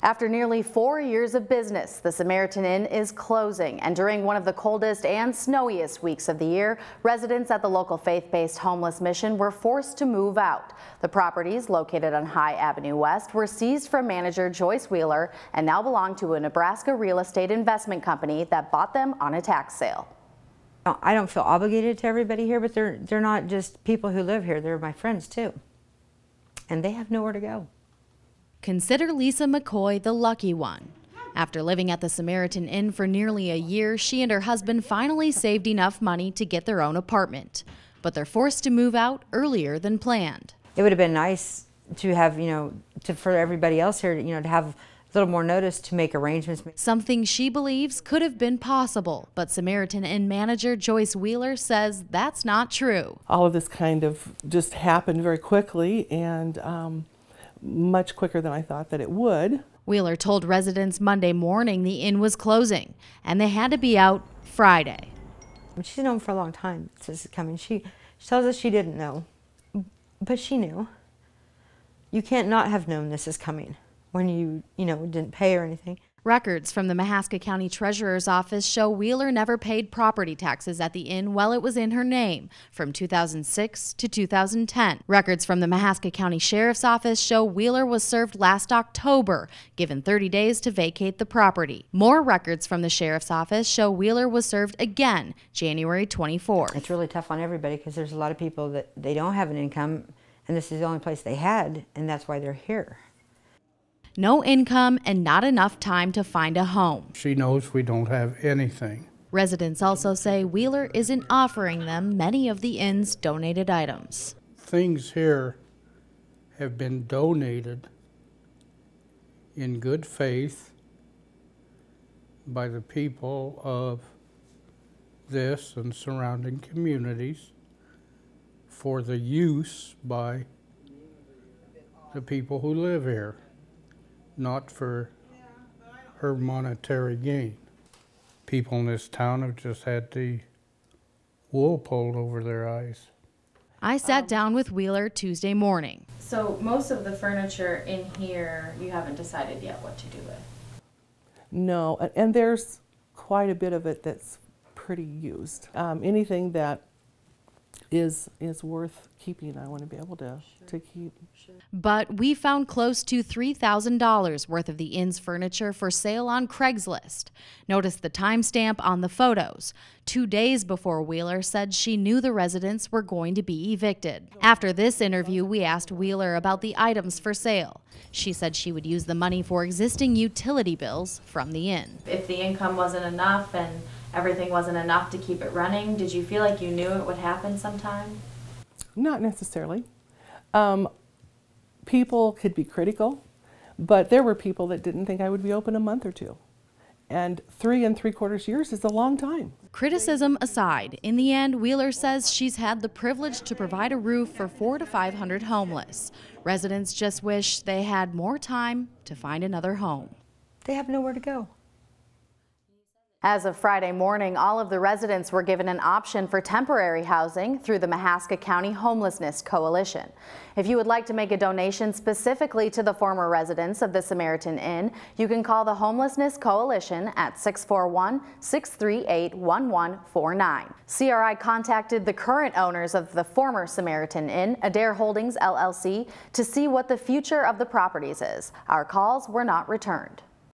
After nearly 4 years of business, the Samaritan Inn is closing, and during one of the coldest and snowiest weeks of the year, residents at the local faith-based homeless mission were forced to move out. The properties, located on High Avenue West, were seized from manager Joyce Wheeler and now belong to a Nebraska real estate investment company that bought them on a tax sale. I don't feel obligated to everybody here, but they're not just people who live here, they're my friends too. And they have nowhere to go. Consider Lisa McCoy the lucky one. After living at the Samaritan Inn for nearly a year, she and her husband finally saved enough money to get their own apartment. But they're forced to move out earlier than planned. It would have been nice to have, for everybody else here, to have a little more notice to make arrangements. Something she believes could have been possible, but Samaritan Inn manager Joyce Wheeler says that's not true. All of this kind of just happened very quickly and much quicker than I thought that it would. Wheeler told residents Monday morning the inn was closing and they had to be out Friday. She's known for a long time this is coming. She tells us she didn't know, but she knew. You can't not have known this is coming when you didn't pay or anything. Records from the Mahaska County Treasurer's Office show Wheeler never paid property taxes at the inn while it was in her name from 2006 to 2010. Records from the Mahaska County Sheriff's Office show Wheeler was served last October, given 30 days to vacate the property. More records from the Sheriff's Office show Wheeler was served again January 24th. It's really tough on everybody because there's a lot of people that they don't have an income and this is the only place they had, and that's why they're here. No income and not enough time to find a home. She knows we don't have anything. Residents also say Wheeler isn't offering them many of the inn's donated items. Things here have been donated in good faith by the people of this and surrounding communities for the use by the people who live here, not for her monetary gain. People in this town have just had the wool pulled over their eyes. I sat down with Wheeler Tuesday morning. So most of the furniture in here, you haven't decided yet what to do with? No, and there's quite a bit of it that's pretty used. Anything that is worth keeping, I want to be able to keep. But we found close to $3,000 worth of the inn's furniture for sale on Craigslist. Notice the timestamp on the photos. 2 days before Wheeler said she knew the residents were going to be evicted. After this interview, we asked Wheeler about the items for sale. She said she would use the money for existing utility bills from the inn. If the income wasn't enough and everything wasn't enough to keep it running, did you feel like you knew it would happen sometime? Not necessarily. People could be critical, but there were people that didn't think I would be open a month or two. And 3 3/4 years is a long time. Criticism aside, in the end, Wheeler says she's had the privilege to provide a roof for 400 to 500 homeless. Residents just wish they had more time to find another home. They have nowhere to go. As of Friday morning, all of the residents were given an option for temporary housing through the Mahaska County Homelessness Coalition. If you would like to make a donation specifically to the former residents of the Samaritan Inn, you can call the Homelessness Coalition at 641-638-1149. CRI contacted the current owners of the former Samaritan Inn, Adair Holdings LLC, to see what the future of the properties is. Our calls were not returned.